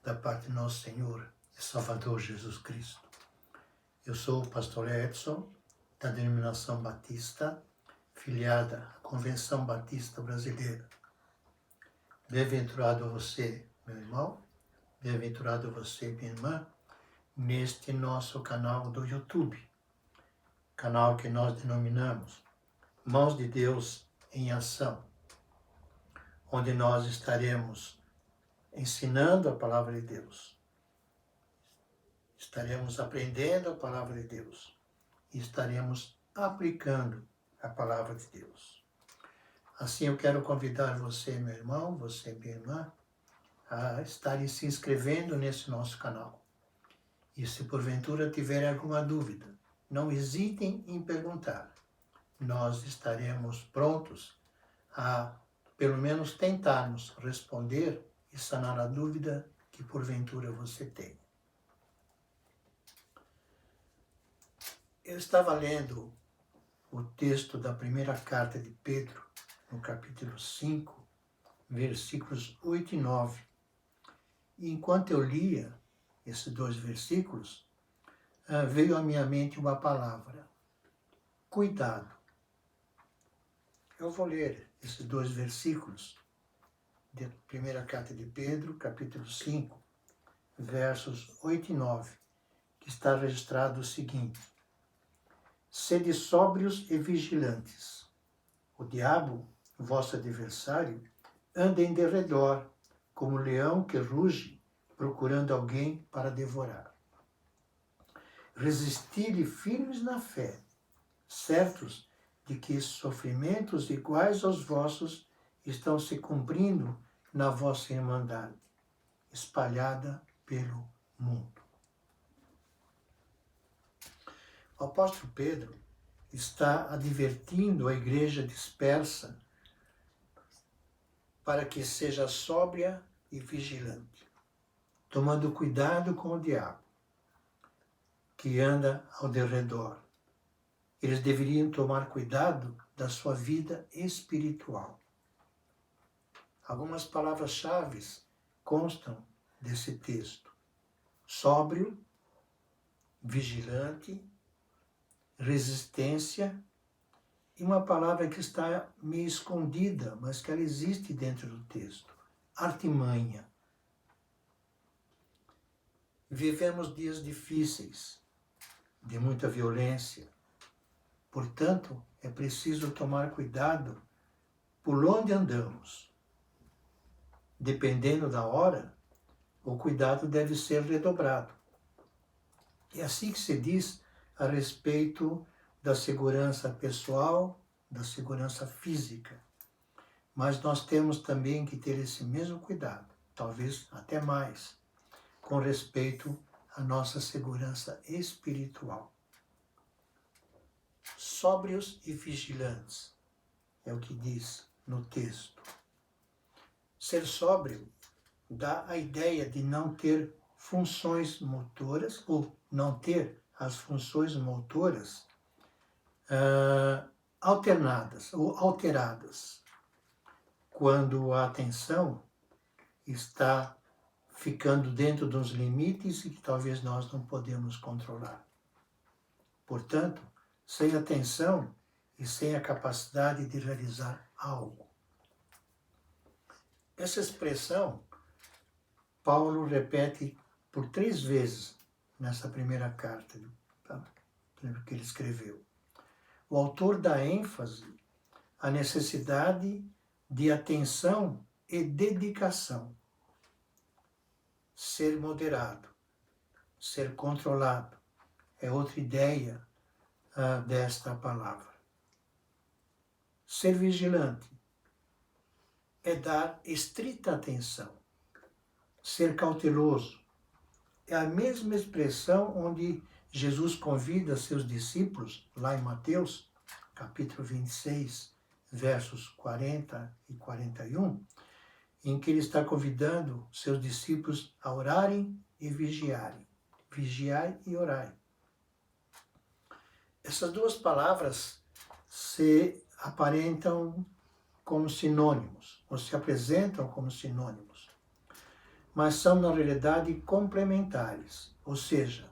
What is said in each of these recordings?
da parte de nosso Senhor e Salvador Jesus Cristo. Eu sou o pastor Edson, da denominação Batista, filiada à Convenção Batista Brasileira. Bem-aventurado você, meu irmão, bem-aventurado você, minha irmã, neste nosso canal do YouTube, canal que nós denominamos Mãos de Deus em Ação, onde nós estaremos ensinando a palavra de Deus, estaremos aprendendo a palavra de Deus e estaremos aplicando a palavra de Deus. Assim eu quero convidar você, meu irmão, você, minha irmã, a estarem se inscrevendo nesse nosso canal. E se porventura tiverem alguma dúvida, não hesitem em perguntar. Nós estaremos prontos a, pelo menos, tentarmos responder e sanar a dúvida que porventura você tem. Eu estava lendo o texto da primeira carta de Pedro, no capítulo 5, versículos 8 e 9. E enquanto eu lia esses dois versículos, veio à minha mente uma palavra: cuidado. Eu vou ler esses dois versículos da primeira carta de Pedro, capítulo 5, versos 8 e 9, que está registrado o seguinte: sede sóbrios e vigilantes. O diabo, vosso adversário, anda em derredor, como leão que ruge, procurando alguém para devorar. Resisti-lhe firmes na fé, certos de que sofrimentos iguais aos vossos estão se cumprindo na vossa irmandade, espalhada pelo mundo. O apóstolo Pedro está advertindo a igreja dispersa para que seja sóbria e vigilante, tomando cuidado com o diabo, que anda ao derredor. Eles deveriam tomar cuidado da sua vida espiritual. Algumas palavras-chave constam desse texto: sóbrio, vigilante, resistência, e uma palavra que está meio escondida, mas que ela existe dentro do texto: artimanha. Vivemos dias difíceis, de muita violência. Portanto, é preciso tomar cuidado por onde andamos. Dependendo da hora, o cuidado deve ser redobrado. É assim que se diz a respeito da segurança pessoal, da segurança física. Mas nós temos também que ter esse mesmo cuidado, talvez até mais, com respeito à nossa segurança espiritual. Sóbrios e vigilantes, é o que diz no texto. Ser sóbrio dá a ideia de não ter funções motoras, ou não ter as funções motoras alternadas ou alteradas, quando a atenção está ficando dentro dos limites e que talvez nós não podemos controlar. Portanto, sem atenção e sem a capacidade de realizar algo. Essa expressão, Paulo repete por 3 vezes nessa primeira carta que ele escreveu. O autor dá ênfase à necessidade de atenção e dedicação. Ser moderado, ser controlado, é outra ideia desta palavra. Ser vigilante é dar estrita atenção. Ser cauteloso é a mesma expressão onde Jesus convida seus discípulos, lá em Mateus, capítulo 26, versos 40 e 41, em que ele está convidando seus discípulos a orarem e vigiarem. Vigiai e orai. Essas duas palavras se aparentam como sinônimos, ou se apresentam como sinônimos. mas são, na realidade, complementares. Ou seja,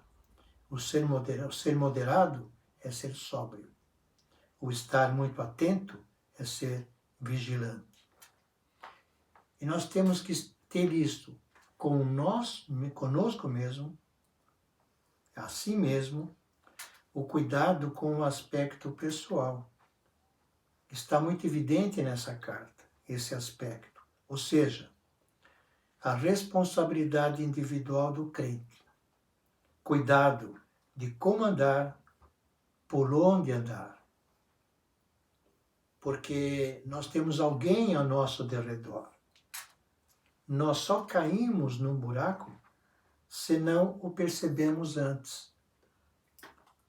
o ser moderado é ser sóbrio. O estar muito atento é ser vigilante. E nós temos que ter isto conosco mesmo, assim mesmo, o cuidado com o aspecto pessoal. Está muito evidente nessa carta, esse aspecto. Ou seja, a responsabilidade individual do crente. Cuidado de como andar, por onde andar. Porque nós temos alguém ao nosso derredor. Nós só caímos num buraco se não o percebemos antes.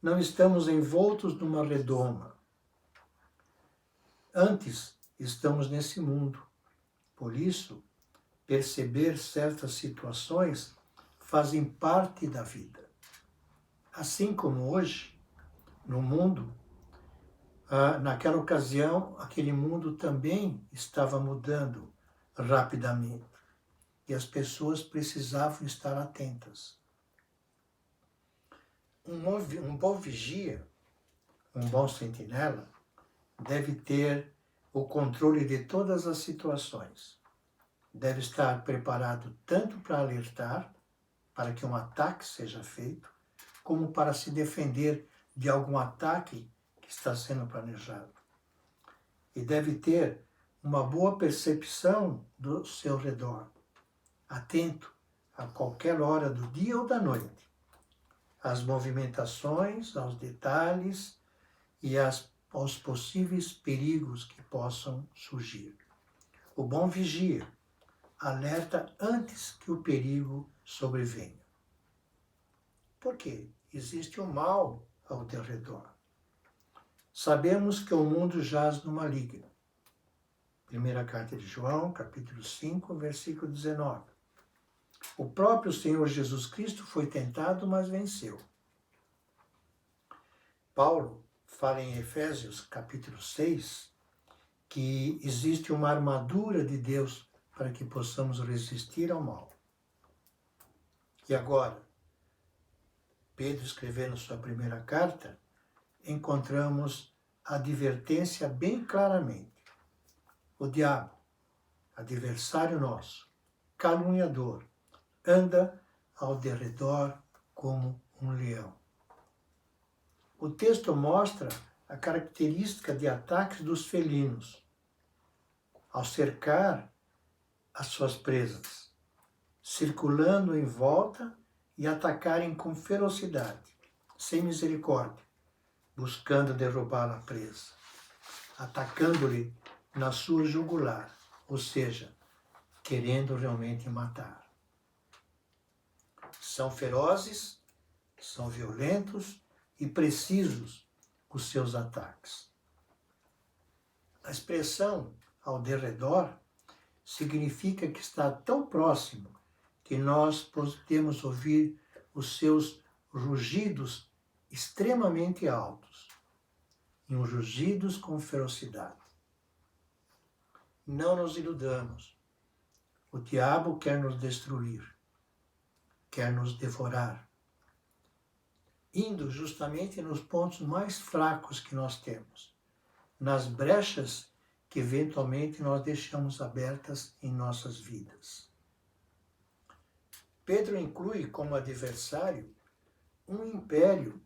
Não estamos envoltos numa redoma. Antes, estamos nesse mundo. Por isso, perceber certas situações fazem parte da vida. Assim como hoje, no mundo, naquela ocasião, aquele mundo também estava mudando rapidamente. E as pessoas precisavam estar atentas. Um bom vigia, um bom sentinela, deve ter o controle de todas as situações. Deve estar preparado tanto para alertar, para que um ataque seja feito, como para se defender de algum ataque que está sendo planejado. E deve ter uma boa percepção do seu redor, atento a qualquer hora do dia ou da noite, às movimentações, aos detalhes e aos possíveis perigos que possam surgir. O bom vigia alerta antes que o perigo sobrevenha. Por quê? Existe o mal ao teu redor. Sabemos que o mundo jaz no maligno. Primeira carta de João, capítulo 5, versículo 19. O próprio Senhor Jesus Cristo foi tentado, mas venceu. Paulo fala em Efésios, capítulo 6, que existe uma armadura de Deus para que possamos resistir ao mal. E agora, Pedro escrevendo sua primeira carta, encontramos a advertência bem claramente. O diabo, adversário nosso, caluniador, anda ao derredor como um leão. O texto mostra a característica de ataques dos felinos, ao cercar as suas presas, circulando em volta e atacarem com ferocidade, sem misericórdia, buscando derrubar a presa, atacando-lhe na sua jugular, ou seja, querendo realmente matar. São ferozes, são violentos e precisos os seus ataques. A expressão ao derredor significa que está tão próximo que nós podemos ouvir os seus rugidos extremamente altos, e uns rugidos com ferocidade. Não nos iludamos. O diabo quer nos destruir, quer nos devorar, indo justamente nos pontos mais fracos que nós temos, nas brechas que eventualmente nós deixamos abertas em nossas vidas. Pedro inclui como adversário um império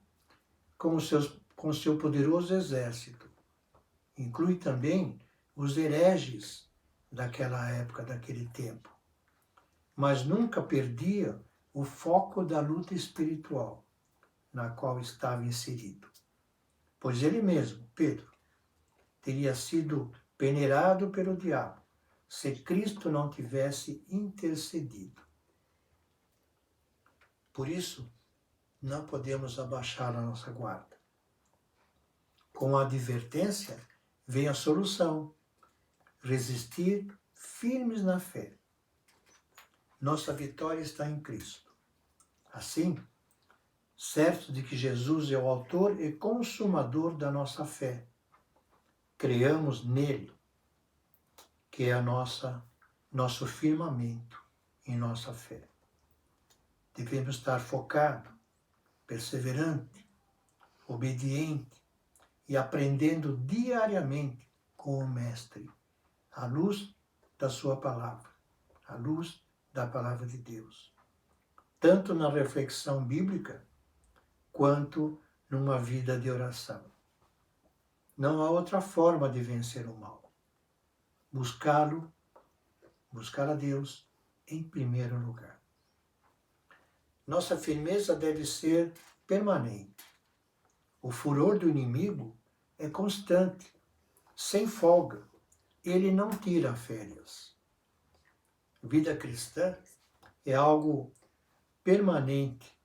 com seu poderoso exército. Inclui também os hereges daquela época, daquele tempo. Mas nunca perdia o foco da luta espiritual na qual estava inserido. Pois ele mesmo, Pedro, teria sido peneirado pelo diabo se Cristo não tivesse intercedido. Por isso, não podemos abaixar a nossa guarda. Com a advertência vem a solução: resistir firmes na fé. Nossa vitória está em Cristo. Assim, certo de que Jesus é o autor e consumador da nossa fé, creamos nele, que é nosso firmamento em nossa fé. Devemos estar focado, perseverante, obediente e aprendendo diariamente com o Mestre, à luz da sua palavra, à luz da palavra de Deus, tanto na reflexão bíblica quanto numa vida de oração. Não há outra forma de vencer o mal. Buscar a Deus em primeiro lugar. Nossa firmeza deve ser permanente. O furor do inimigo é constante, sem folga. Ele não tira férias. Vida cristã é algo permanente.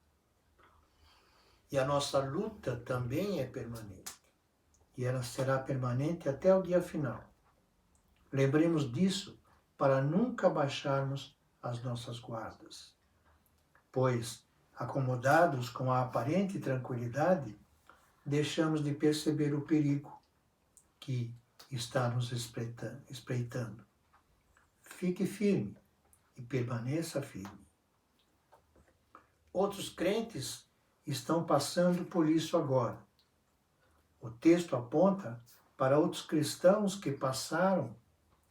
E a nossa luta também é permanente. E ela será permanente até o dia final. Lembremos disso para nunca baixarmos as nossas guardas. Pois, acomodados com a aparente tranquilidade, deixamos de perceber o perigo que está nos espreitando. Fique firme e permaneça firme. Outros crentes estão passando por isso agora. O texto aponta para outros cristãos que passaram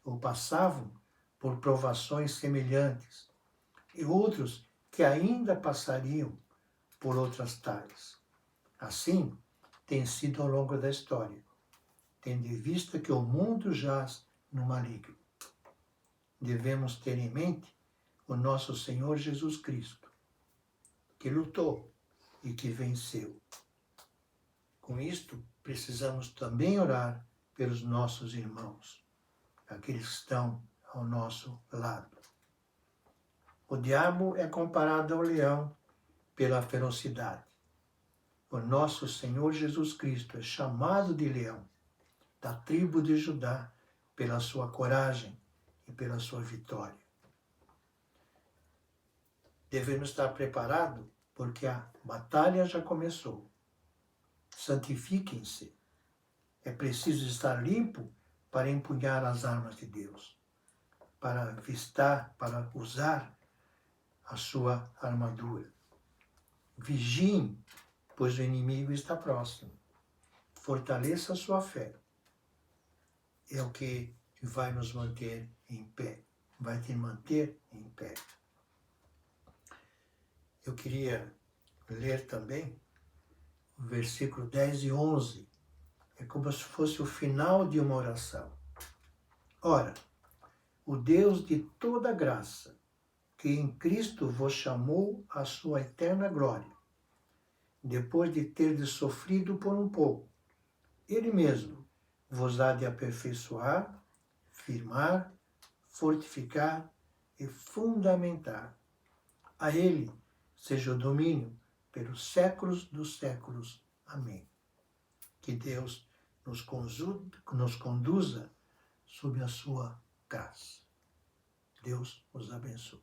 ou passavam por provações semelhantes e outros que ainda passariam por outras tais. Assim, tem sido ao longo da história, tendo em vista que o mundo jaz no maligno. Devemos ter em mente o nosso Senhor Jesus Cristo, que lutou e que venceu. Com isto, precisamos também orar pelos nossos irmãos, aqueles que estão ao nosso lado. O diabo é comparado ao leão pela ferocidade. O nosso Senhor Jesus Cristo é chamado de leão, da tribo de Judá, pela sua coragem e pela sua vitória. Devemos estar preparados porque a batalha já começou. Santifiquem-se. É preciso estar limpo para empunhar as armas de Deus, para usar a sua armadura. Vigiem, pois o inimigo está próximo. Fortaleça a sua fé. É o que vai nos manter em pé, vai te manter em pé. Eu queria ler também o versículo 10 e 11. É como se fosse o final de uma oração. Ora, o Deus de toda graça, que em Cristo vos chamou à sua eterna glória, depois de terdes sofrido por um pouco, Ele mesmo vos há de aperfeiçoar, firmar, fortificar e fundamentar. A Ele seja o domínio pelos séculos dos séculos. Amém. Que Deus nos conduza sob a sua graça. Deus os abençoe.